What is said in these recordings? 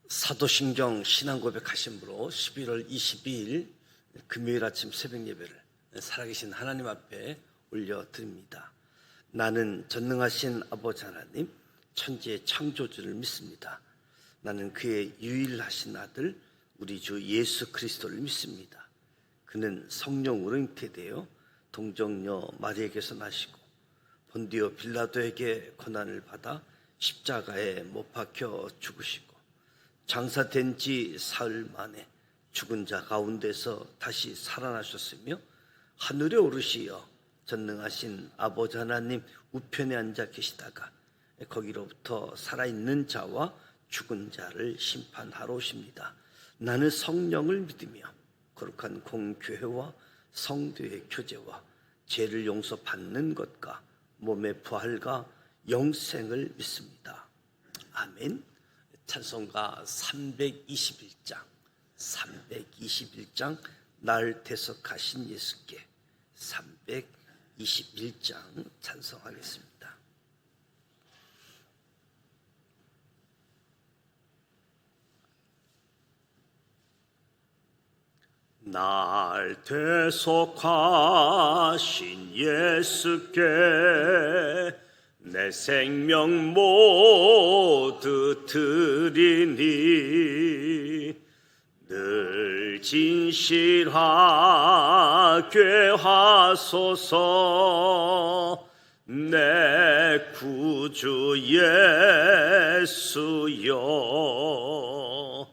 사도신경 신앙고백 하심으로 11월 22일 금요일 아침 새벽 예배를 살아계신 하나님 앞에 올려드립니다. 나는 전능하신 아버지 하나님, 천지의 창조주를 믿습니다. 나는 그의 유일하신 아들 우리 주 예수 그리스도를 믿습니다. 그는 성령으로 잉태되어 동정녀 마리아에게서 나시고 본디오 빌라도에게 고난을 받아 십자가에 못 박혀 죽으시고 장사된 지 사흘 만에 죽은 자 가운데서 다시 살아나셨으며 하늘에 오르시어 전능하신 아버지 하나님 우편에 앉아 계시다가 거기로부터 살아있는 자와 죽은 자를 심판하러 오십니다. 나는 성령을 믿으며 거룩한 공교회와 성도의 교제와 죄를 용서받는 것과 몸의 부활과 영생을 믿습니다. 아멘. 찬송가 321장 날 대속하신 예수께 321장 찬송하겠습니다. 날 대속하신 예수께 내 생명 모두 드리니 늘 진실하게 하소서. 내 구주 예수여,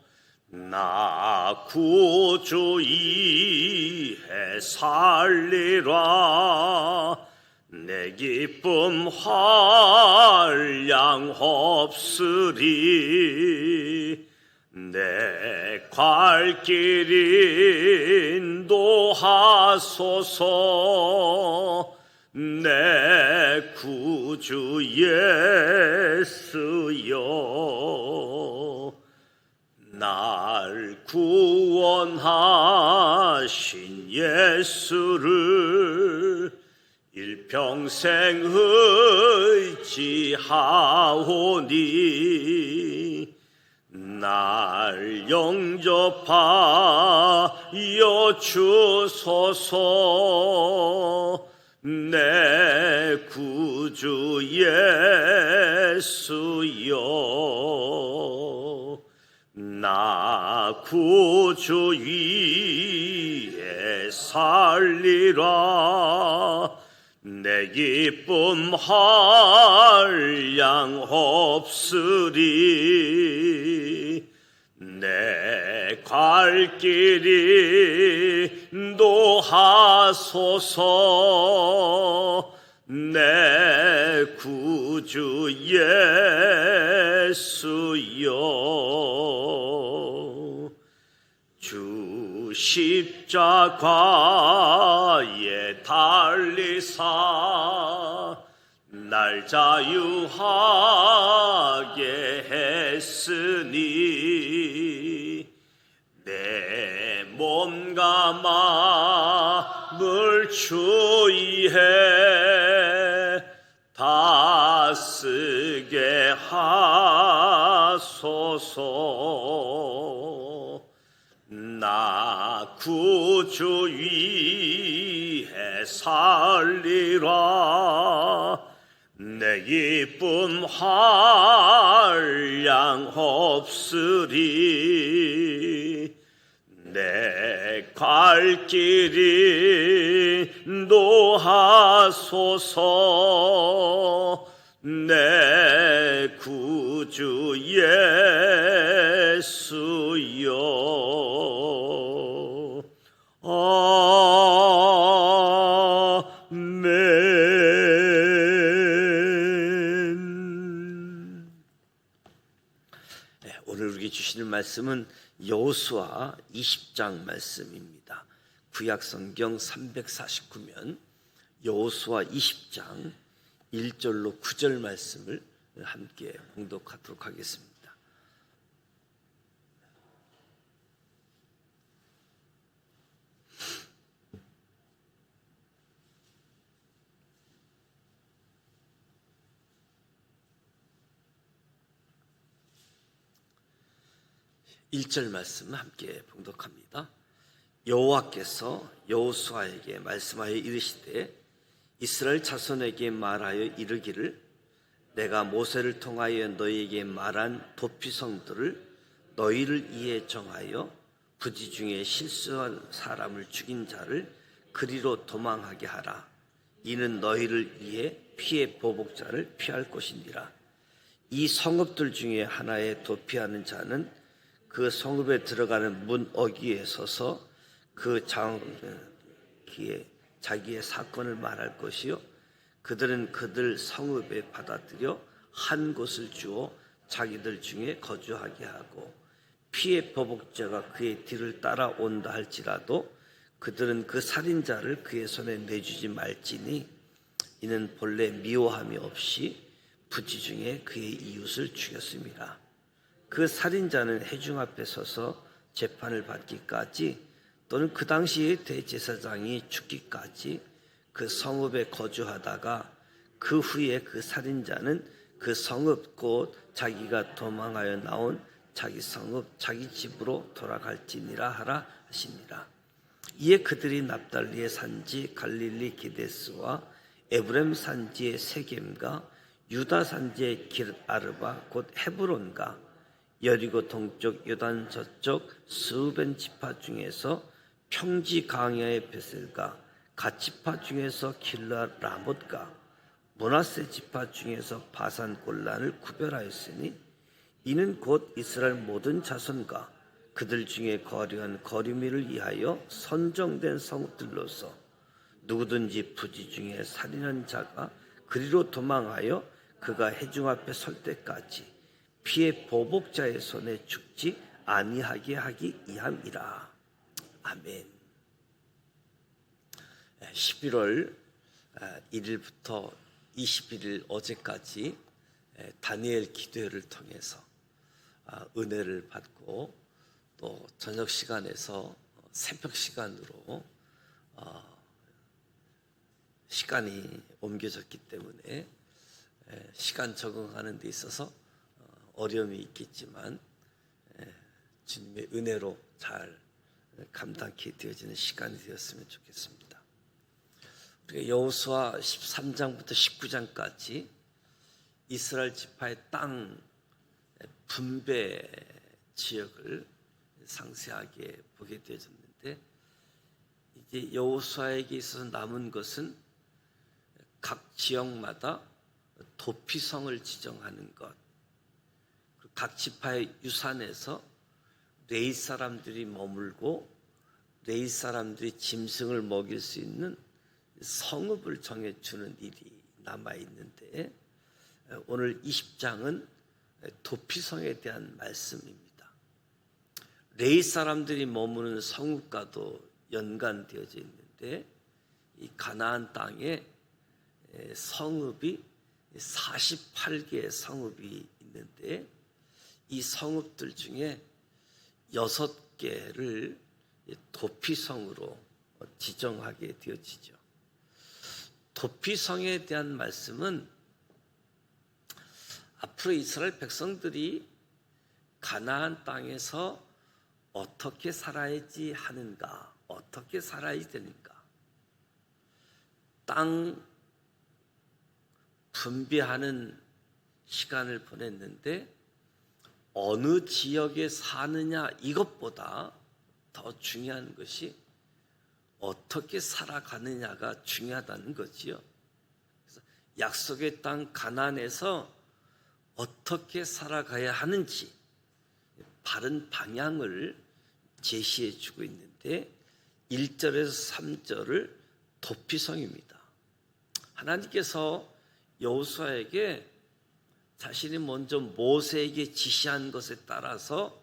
나 구주 이해 살리라. 내 기쁨 한량 없으리. 내 갈 길 인도하소서. 내 구주 예수여, 날 구원하신 예수를 일평생 의지하오니 날 영접하여 주소서. 내 구주 예수여, 나 구주 위에 살리라. 내 기쁨 한량 없으리. 내 갈 길 인도하소서. 내 구주 예수여, 주 십자가에 달리사 날 자유하게 했으니 내 몸과 마음을 주의해 다스게 하소서. 나 구주 위에 살리라. 내 기쁨 한량 없으리. 내 갈 길 인도하소서. 내 구주 예수여, 아멘. 네, 오늘 우리에게 주시는 말씀은 여호수아 20장 말씀입니다. 구약성경 349면 여호수아 20장 1절로 9절 말씀을 함께 봉독하도록 하겠습니다. 1절 말씀 함께 봉독합니다. 여호와께서 여호수아에게 말씀하여 이르시되 이스라엘 자손에게 말하여 이르기를 내가 모세를 통하여 너희에게 말한 도피성들을 너희를 위해 정하여 부지 중에 실수한 사람을 죽인 자를 그리로 도망하게 하라. 이는 너희를 위해 피의 보복자를 피할 것이니라. 이 성읍들 중에 하나에 도피하는 자는 그 성읍에 들어가는 문 어귀에 서서 그 장기에 자기의 사건을 말할 것이요 그들은 그들 성읍에 받아들여 한 곳을 주어 자기들 중에 거주하게 하고 피의 보복자가 그의 뒤를 따라온다 할지라도 그들은 그 살인자를 그의 손에 내주지 말지니 이는 본래 미워함이 없이 부지 중에 그의 이웃을 죽였습니다. 그 살인자는 회중 앞에 서서 재판을 받기까지 또는 그 당시의 대제사장이 죽기까지 그 성읍에 거주하다가 그 후에 그 살인자는 그 성읍 곧 자기가 도망하여 나온 자기 성읍 자기 집으로 돌아갈지니라 하라 하시니라. 이에 그들이 납달리의 산지 갈릴리 기데스와 에브라임 산지의 세겜과 유다 산지의 기르 아르바 곧 헤브론과 여리고 동쪽 요단 저쪽 스우벤 지파 중에서 평지 강야의 베셀과 갓지파 중에서 길라 라못과 므낫세 지파 중에서 바산 골란을 구별하였으니 이는 곧 이스라엘 모든 자손과 그들 중에 거류한 거류미를 위하여 선정된 성읍들로서 누구든지 부지 중에 살인한 자가 그리로 도망하여 그가 회중 앞에 설 때까지 피의 보복자의 손에 죽지 아니하게 하기 위함이라. 아멘. 11월 1일부터 21일 어제까지 다니엘 기도회를 통해서 은혜를 받고 또 저녁 시간에서 새벽 시간으로 시간이 옮겨졌기 때문에 시간 적응하는 데 있어서 어려움이 있겠지만 주님의 은혜로 잘 감당케 되어지는 시간이 되었으면 좋겠습니다. 우리가 여호수아 13장부터 19장까지 이스라엘 지파의 땅 분배 지역을 상세하게 보게 되어졌는데 이제 여호수아에게 있어서 남은 것은 각 지역마다 도피성을 지정하는 것, 각 지파의 유산에서 레위 사람들이 머물고 레위 사람들이 짐승을 먹일 수 있는 성읍을 정해주는 일이 남아있는데 오늘 20장은 도피성에 대한 말씀입니다. 레위 사람들이 머무는 성읍과도 연관되어져 있는데 이 가나안 땅에 성읍이 48개의 성읍이 있는데 이 성읍들 중에 6개를 도피성으로 지정하게 되어지죠. 도피성에 대한 말씀은 앞으로 이스라엘 백성들이 가나안 땅에서 어떻게 살아야지 하는가, 어떻게 살아야 되는가, 땅 분배하는 시간을 보냈는데 어느 지역에 사느냐 이것보다 더 중요한 것이 어떻게 살아가느냐가 중요하다는 거지요. 그래서 약속의 땅 가나안에서 어떻게 살아가야 하는지 바른 방향을 제시해 주고 있는데 1절에서 3절을 도피성입니다. 하나님께서 여호수아에게 자신이 먼저 모세에게 지시한 것에 따라서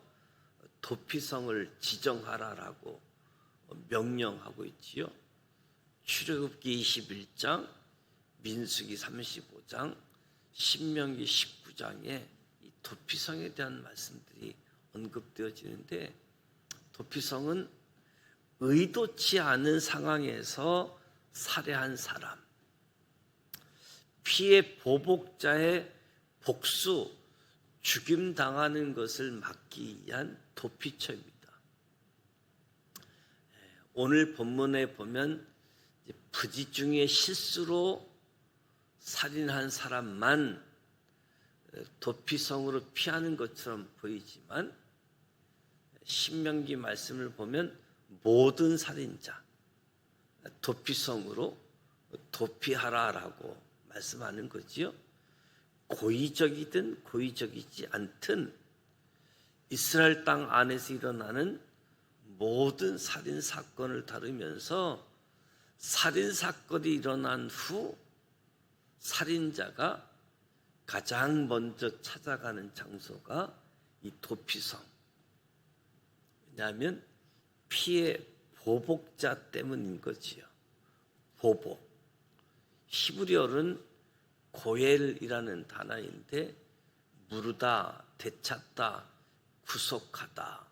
도피성을 지정하라라고 명령하고 있지요. 출애굽기 21장, 민수기 35장, 신명기 19장에 이 도피성에 대한 말씀들이 언급되어지는데 도피성은 의도치 않은 상황에서 살해한 사람, 피해 보복자의 복수, 죽임당하는 것을 막기 위한 도피처입니다. 오늘 본문에 보면 부지 중에 실수로 살인한 사람만 도피성으로 피하는 것처럼 보이지만 신명기 말씀을 보면 모든 살인자 도피성으로 도피하라라고 말씀하는 거지요. 고의적이든 고의적이지 않든 이스라엘 땅 안에서 일어나는 모든 살인 사건을 다루면서 살인 사건이 일어난 후 살인자가 가장 먼저 찾아가는 장소가 이 도피성. 왜냐하면 피해 보복자 때문인 거지요. 보복. 히브리어는 고엘이라는 단어인데 무르다, 되찾다, 구속하다.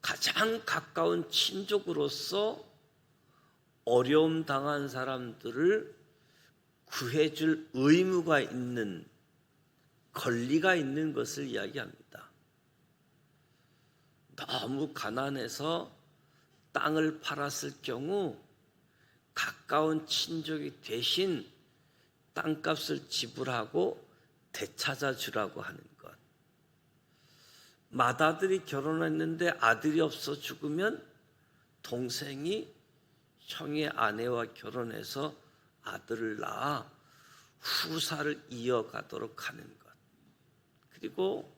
가장 가까운 친족으로서 어려움 당한 사람들을 구해줄 의무가 있는, 권리가 있는 것을 이야기합니다. 너무 가난해서 땅을 팔았을 경우 가까운 친족이 대신 땅값을 지불하고 되찾아 주라고 하는 것. 맏아들이 결혼했는데 아들이 없어 죽으면 동생이 형의 아내와 결혼해서 아들을 낳아 후사를 이어가도록 하는 것. 그리고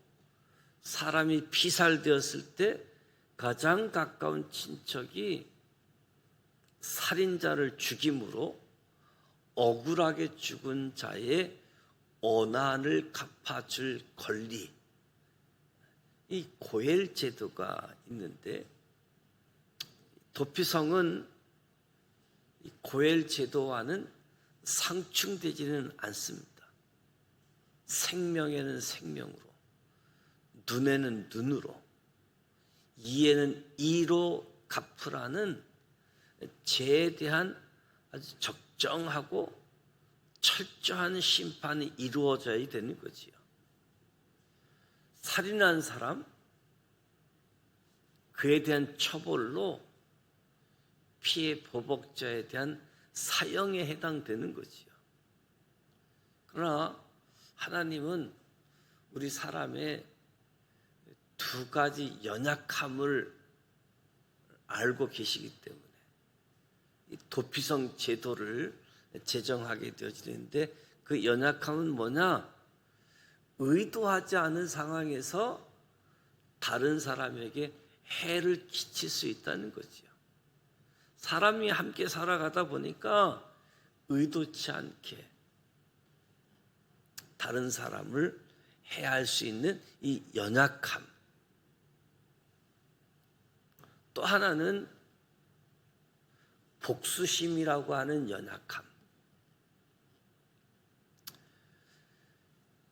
사람이 피살되었을 때 가장 가까운 친척이 살인자를 죽임으로 억울하게 죽은 자의 원한을 갚아줄 권리, 이 고엘 제도가 있는데 도피성은 이 고엘 제도와는 상충되지는 않습니다. 생명에는 생명으로, 눈에는 눈으로, 이에는 이로 갚으라는 죄에 대한 아주 적정하고 철저한 심판이 이루어져야 되는 거지요. 살인한 사람, 그에 대한 처벌로 피해 보복자에 대한 사형에 해당되는 거지요. 그러나 하나님은 우리 사람의 두 가지 연약함을 알고 계시기 때문에 이 도피성 제도를 제정하게 되어지는데 그 연약함은 뭐냐? 의도하지 않은 상황에서 다른 사람에게 해를 끼칠 수 있다는 거지요. 사람이 함께 살아가다 보니까 의도치 않게 다른 사람을 해할 수 있는 이 연약함. 또 하나는 복수심이라고 하는 연약함.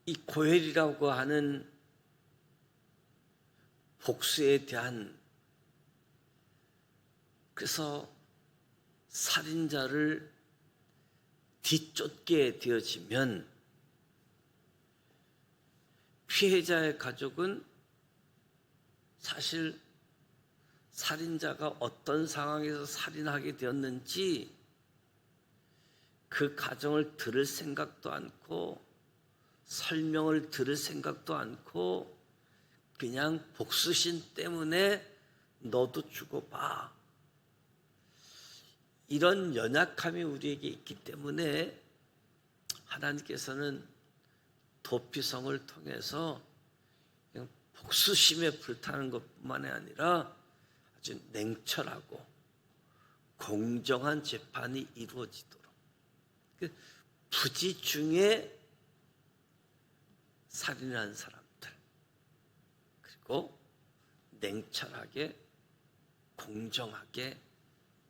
이 고엘이라고 하는 복수에 대한, 그래서 살인자를 뒤쫓게 되어지면 피해자의 가족은 사실 살인자가 어떤 상황에서 살인하게 되었는지 그 가정을 들을 생각도 않고 설명을 들을 생각도 않고 그냥 복수심 때문에 너도 죽어봐. 이런 연약함이 우리에게 있기 때문에 하나님께서는 도피성을 통해서 그냥 복수심에 불타는 것뿐만 아니라 아주 냉철하고 공정한 재판이 이루어지도록, 부지 중에 살인한 사람들, 그리고 냉철하게 공정하게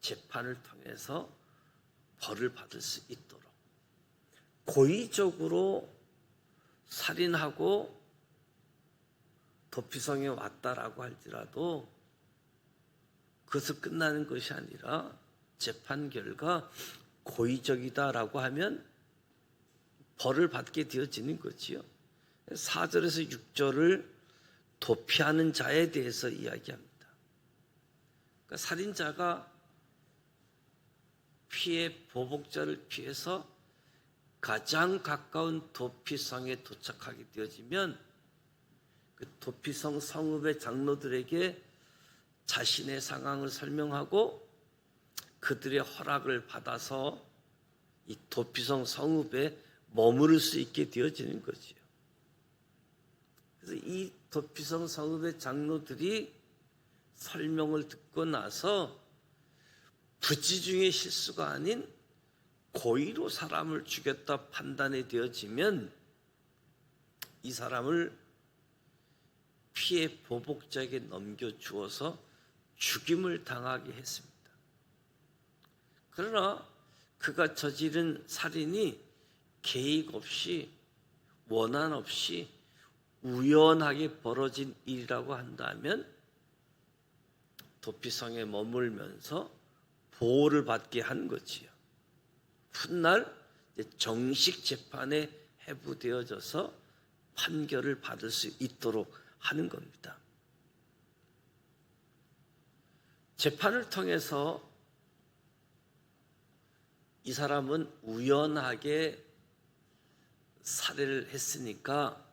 재판을 통해서 벌을 받을 수 있도록, 고의적으로 살인하고 도피성에 왔다라고 할지라도 그것을 끝나는 것이 아니라 재판 결과 고의적이다라고 하면 벌을 받게 되어지는 거지요. 4절에서 6절을 도피하는 자에 대해서 이야기합니다. 그러니까 살인자가 피해 보복자를 피해서 가장 가까운 도피성에 도착하게 되어지면 그 도피성 성읍의 장로들에게 자신의 상황을 설명하고 그들의 허락을 받아서 이 도피성 성읍에 머무를 수 있게 되어지는 거지요. 그래서 이 도피성 성읍의 장로들이 설명을 듣고 나서 부지 중의 실수가 아닌 고의로 사람을 죽였다 판단이 되어지면 이 사람을 피해 보복자에게 넘겨주어서 죽임을 당하게 했습니다. 그러나 그가 저지른 살인이 계획 없이 원한 없이 우연하게 벌어진 일이라고 한다면 도피성에 머물면서 보호를 받게 한 거지요. 훗날 정식 재판에 회부되어져서 판결을 받을 수 있도록 하는 겁니다. 재판을 통해서 이 사람은 우연하게 살해를 했으니까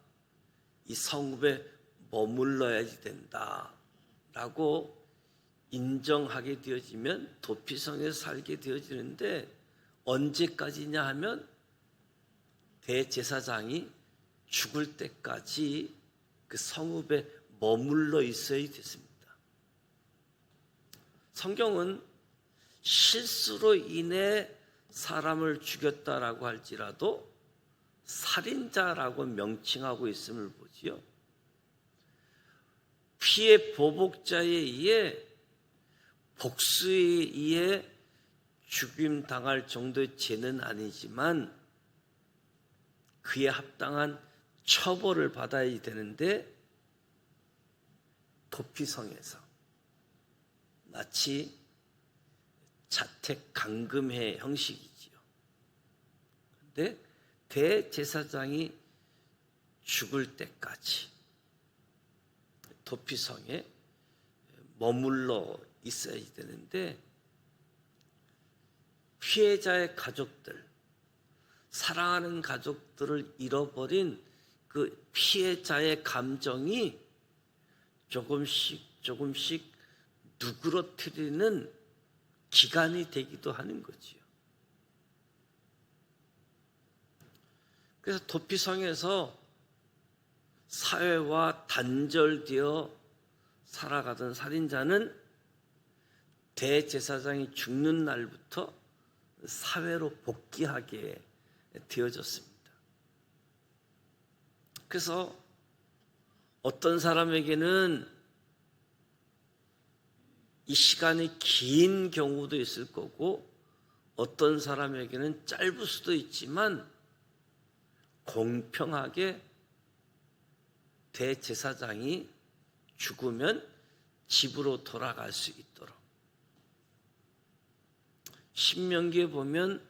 이 성읍에 머물러야지 된다라고 인정하게 되어지면 도피성에 살게 되어지는데 언제까지냐 하면 대제사장이 죽을 때까지 그 성읍에 머물러 있어야 됐습니다. 성경은 실수로 인해 사람을 죽였다라고 할지라도 살인자라고 명칭하고 있음을 보지요. 피해 보복자에 의해 복수에 의해 죽임 당할 정도의 죄는 아니지만 그에 합당한 처벌을 받아야 되는데 도피성에서 마치 자택 감금의 형식이지요. 그런데 대제사장이 죽을 때까지 도피성에 머물러 있어야 되는데 피해자의 가족들, 사랑하는 가족들을 잃어버린 그 피해자의 감정이 조금씩 누그러뜨리는 기간이 되기도 하는 거지요. 그래서 도피성에서 사회와 단절되어 살아가던 살인자는 대제사장이 죽는 날부터 사회로 복귀하게 되어졌습니다. 그래서 어떤 사람에게는 이 시간이 긴 경우도 있을 거고 어떤 사람에게는 짧을 수도 있지만 공평하게 대제사장이 죽으면 집으로 돌아갈 수 있도록 신명기에 보면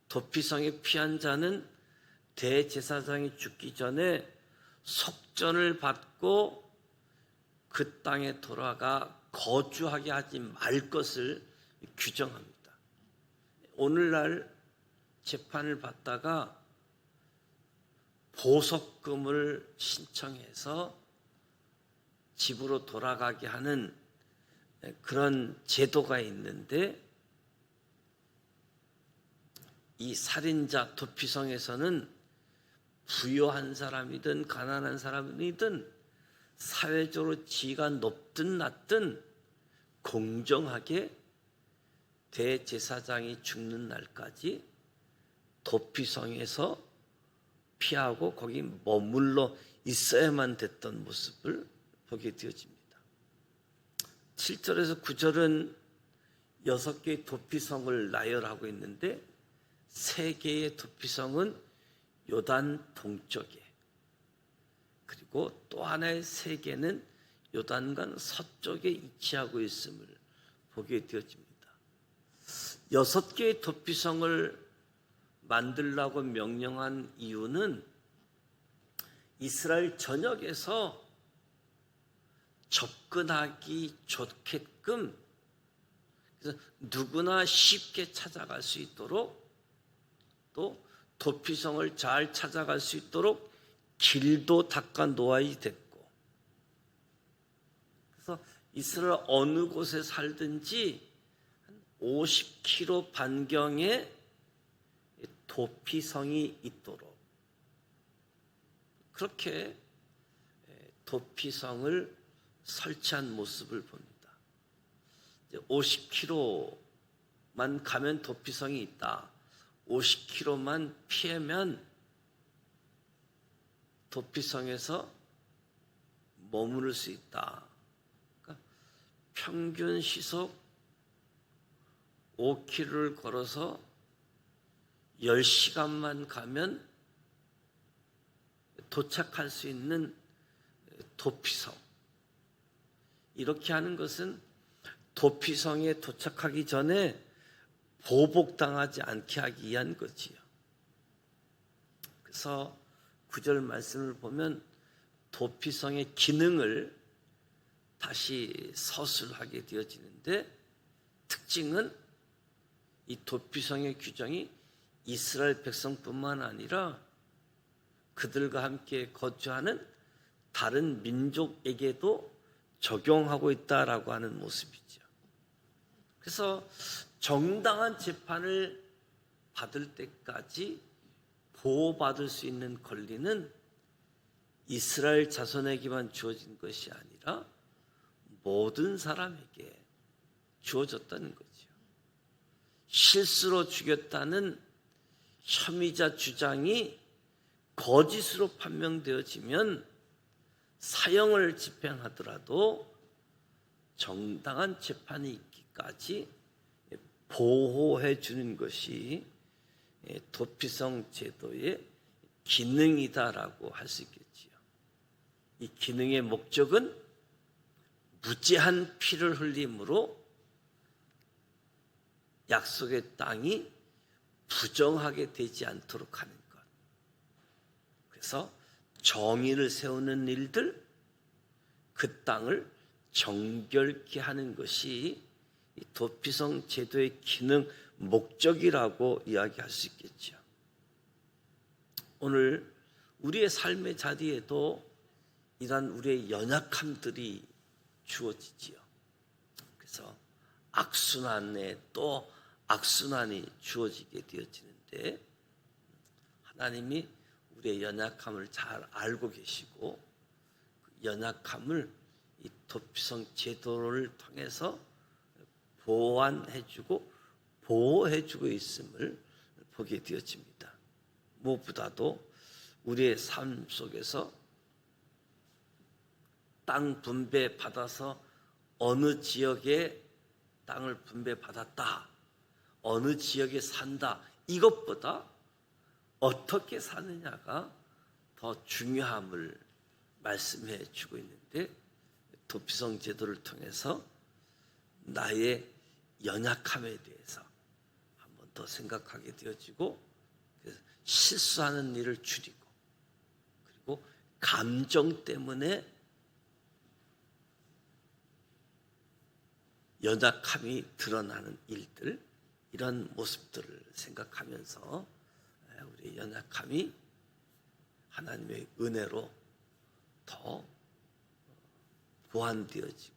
도피성에 피한 자는 대제사장이 죽기 전에 속전을 받고 그 땅에 돌아가 거주하게 하지 말 것을 규정합니다. 오늘날 재판을 받다가 보석금을 신청해서 집으로 돌아가게 하는 그런 제도가 있는데 이 살인자 도피성에서는 부유한 사람이든 가난한 사람이든 사회적으로 지위가 높든 낮든 공정하게 대제사장이 죽는 날까지 도피성에서 피하고 거기 머물러 있어야만 됐던 모습을 보게 되어집니다. 7절에서 9절은 6개의 도피성을 나열하고 있는데 3개의 도피성은 요단 동쪽에 그리고 또 하나의 3개는 요단강 서쪽에 위치하고 있음을 보게 되어집니다. 6개의 도피성을 만들라고 명령한 이유는 이스라엘 전역에서 접근하기 좋게끔, 그래서 누구나 쉽게 찾아갈 수 있도록, 또 도피성을 잘 찾아갈 수 있도록 길도 닦아 놓아야 됐고, 그래서 이스라엘 어느 곳에 살든지 50km 반경에 도피성이 있도록 그렇게 도피성을 설치한 모습을 봅니다. 50km만 가면 도피성이 있다. 50km만 피하면 도피성에서 머무를 수 있다. 그러니까 평균 시속 5km를 걸어서 10시간만 가면 도착할 수 있는 도피성. 이렇게 하는 것은 도피성에 도착하기 전에 보복당하지 않게 하기 위한 거지요. 그래서 9절 말씀을 보면 도피성의 기능을 다시 서술하게 되어지는데, 특징은 이 도피성의 규정이 이스라엘 백성뿐만 아니라 그들과 함께 거주하는 다른 민족에게도 적용하고 있다라고 하는 모습이죠. 그래서 정당한 재판을 받을 때까지 보호받을 수 있는 권리는 이스라엘 자손에게만 주어진 것이 아니라 모든 사람에게 주어졌다는 거죠. 실수로 죽였다는 혐의자 주장이 거짓으로 판명되어지면 사형을 집행하더라도 정당한 재판이 있기까지 보호해 주는 것이 도피성 제도의 기능이다라고 할 수 있겠지요. 이 기능의 목적은 무제한 피를 흘림으로 약속의 땅이 부정하게 되지 않도록 하는 것. 그래서 정의를 세우는 일들, 그 땅을 정결케 하는 것이 도피성 제도의 기능, 목적이라고 이야기할 수 있겠죠. 오늘 우리의 삶의 자리에도 이러한 우리의 연약함들이 주어지지요. 그래서 악순환에 또 악순환이 주어지게 되어지는데, 하나님이 우리의 연약함을 잘 알고 계시고 그 연약함을 이 도피성 제도를 통해서 보완해주고 보호해주고 있음을 보게 되어집니다. 무엇보다도 우리의 삶 속에서 땅 분배 받아서 어느 지역에 땅을 분배받았다, 어느 지역에 산다, 이것보다 어떻게 사느냐가 더 중요함을 말씀해 주고 있는데, 도피성 제도를 통해서 나의 연약함에 대해서 한 번 더 생각하게 되어지고, 실수하는 일을 줄이고, 그리고 감정 때문에 연약함이 드러나는 일들, 이런 모습들을 생각하면서 우리의 연약함이 하나님의 은혜로 더 보완되어지고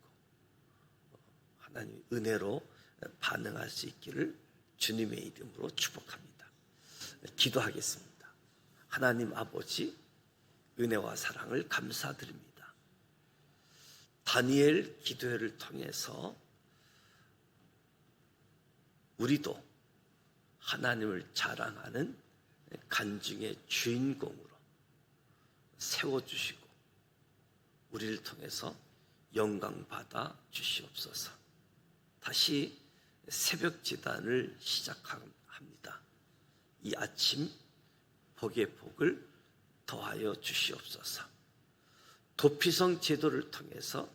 하나님의 은혜로 반응할 수 있기를 주님의 이름으로 축복합니다. 기도하겠습니다. 하나님 아버지, 은혜와 사랑을 감사드립니다. 다니엘 기도회를 통해서 우리도 하나님을 자랑하는 간증의 주인공으로 세워주시고 우리를 통해서 영광받아 주시옵소서. 다시 새벽 지단을 시작합니다. 이 아침 복의 복을 더하여 주시옵소서. 도피성 제도를 통해서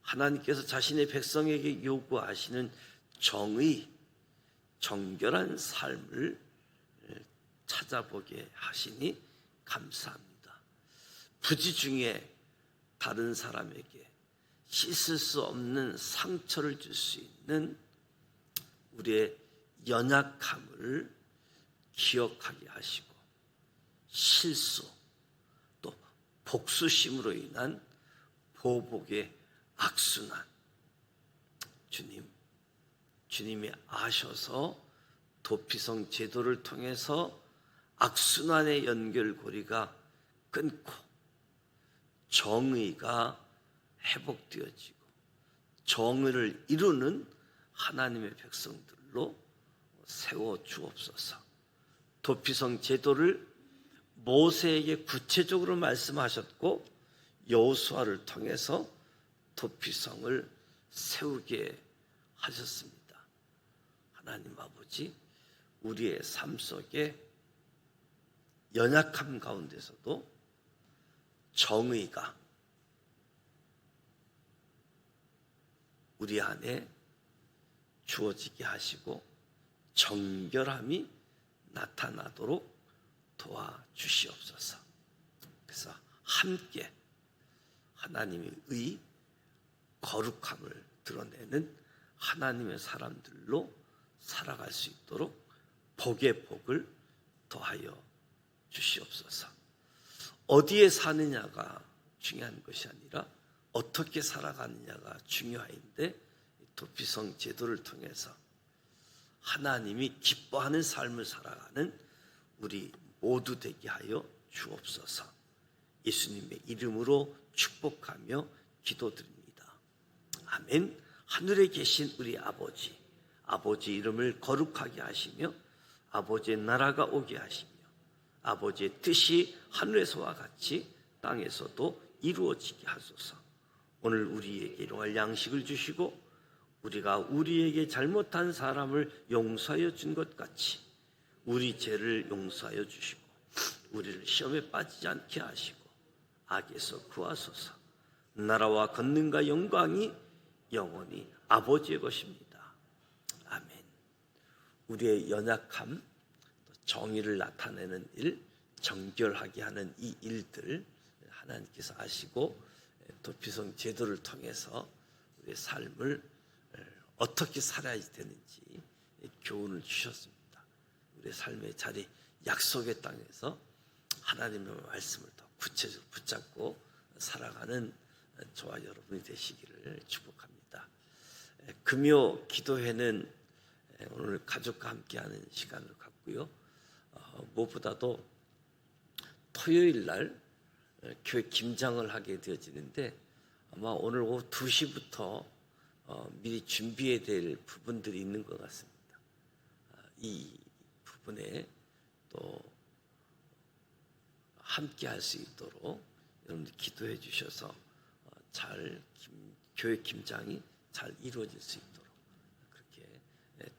하나님께서 자신의 백성에게 요구하시는 정의, 정결한 삶을 찾아보게 하시니 감사합니다. 부지 중에 다른 사람에게 씻을 수 없는 상처를 줄 수 있는 우리의 연약함을 기억하게 하시고, 실수 또 복수심으로 인한 보복의 악순환, 주님이 아셔서 도피성 제도를 통해서 악순환의 연결고리가 끊고 정의가 회복되어지고 정의를 이루는 하나님의 백성들로 세워 주옵소서. 도피성 제도를 모세에게 구체적으로 말씀하셨고 여호수아를 통해서 도피성을 세우게 하셨습니다. 하나님 아버지, 우리의 삶 속에 연약함 가운데서도 정의가 우리 안에 주어지게 하시고 정결함이 나타나도록 도와주시옵소서. 그래서 함께 하나님의 의, 거룩함을 드러내는 하나님의 사람들로 살아갈 수 있도록 복의 복을 더하여 주시옵소서. 어디에 사느냐가 중요한 것이 아니라 어떻게 살아가느냐가 중요한데, 도피성 제도를 통해서 하나님이 기뻐하는 삶을 살아가는 우리 모두 되게 하여 주옵소서. 예수님의 이름으로 축복하며 기도드립니다. 아멘. 하늘에 계신 우리 아버지, 아버지 이름을 거룩하게 하시며 아버지의 나라가 오게 하시며 아버지의 뜻이 하늘에서와 같이 땅에서도 이루어지게 하소서. 오늘 우리에게 일용할 양식을 주시고 우리가 우리에게 잘못한 사람을 용서하여 준 것 같이 우리 죄를 용서하여 주시고 우리를 시험에 빠지지 않게 하시고 악에서 구하소서. 나라와 권능과 영광이 영원히 아버지의 것입니다. 아멘. 우리의 연약함, 정의를 나타내는 일, 정결하게 하는 이 일들 하나님께서 아시고 도피성 제도를 통해서 우리의 삶을 어떻게 살아야 되는지 교훈을 주셨습니다. 우리의 삶의 자리, 약속의 땅에서 하나님의 말씀을 더 구체적으로 붙잡고 살아가는 저와 여러분이 되시기를 축복합니다. 금요 기도회는 오늘 가족과 함께하는 시간을 갖고요. 무엇보다도 토요일 날 교회 김장을 하게 되어지는데 아마 오늘 오후 2시부터 미리 준비해야 될 부분들이 있는 것 같습니다. 이 부분에 또 함께 할 수 있도록 여러분들 기도해 주셔서 교회 김장이 잘 이루어질 수 있도록 그렇게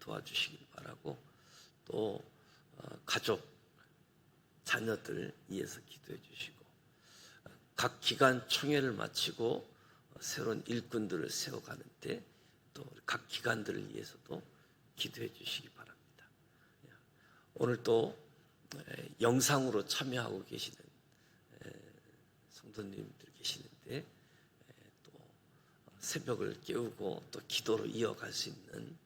도와주시길 바라고, 또 가족, 자녀들 위해서 기도해 주시고 각 기관 총회를 마치고 새로운 일꾼들을 세워가는데 또 각 기관들을 위해서도 기도해 주시기 바랍니다. 오늘 또 영상으로 참여하고 계시는 성도님들 계시는데 또 새벽을 깨우고 또 기도로 이어갈 수 있는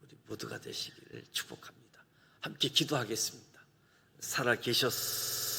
우리 모두가 되시기를 축복합니다. 함께 기도하겠습니다. 살아 계셨습니다.